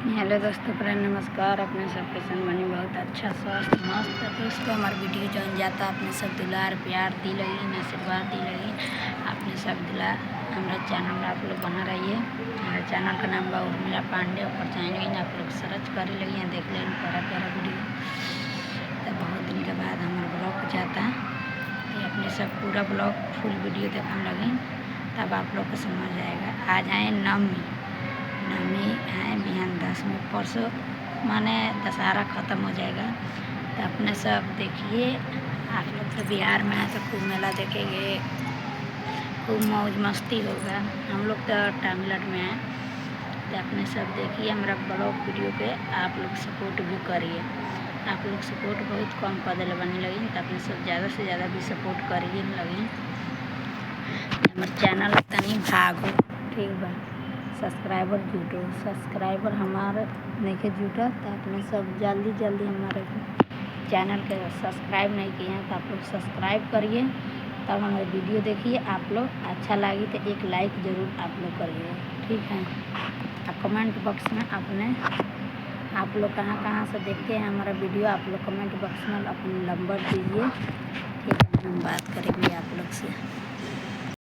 Hello दोस्तों, प्रेम नमस्कार। अपने सब कैसन बनी? बहुत अच्छा स्वस्थ मस्त दोस्तों। हमारे वीडियो जौन जाता अपने सब दुलार प्यार दी लगी, आशीर्वाद दी लगी। अपने सब दुलार हमारा चैनल आप लोग बना रहिए। हमारे चैनल का नाम बा उर्मिला पांडे। ऊपर जाएंगे आप लोग सर्च करे लगी, देख लें प्यारा प्यारा वीडियो। तो बहुत दिन के बाद हमारा ब्लॉग जाता तो अपने सब पूरा ब्लॉग फुल वीडियो देखने लगी, तब आप लोग को समझ आएगा। आज आए नवमी है, बिहान 10 में परसों माने दशहरा ख़त्म हो जाएगा। तो अपने सब देखिए, आप लोग तो बिहार में है तो खूब मेला देखेंगे, खूब मौज मस्ती होगा। हम लोग तो तमिलनाडु में हैं। तो अपने सब देखिए हमारा ब्लॉग वीडियो पे आप लोग सपोर्ट भी करिए। आप लोग सपोर्ट बहुत कम कर दिल बनी लगी, तो अपने सब ज़्यादा से ज़्यादा भी सपोर्ट करिए लगी। हमारे चैनल तनी भागो, ठीक बा। सब्सक्राइबर जुटो, सब्सक्राइबर हमारे नहीं जुटा तो अपने सब जल्दी हमारे चैनल के सब्सक्राइब नहीं किए हैं तो आप लोग सब्सक्राइब करिए, तब हमारे वीडियो देखिए। आप लोग अच्छा लगी तो एक लाइक ज़रूर आप लोग करिए, ठीक है। और कमेंट बॉक्स में आप लोग कहाँ से देखते हैं हमारा वीडियो, आप लोग कमेंट बॉक्स में अपना नंबर दीजिए, ठीक है। हम बात करेंगे आप लोग से।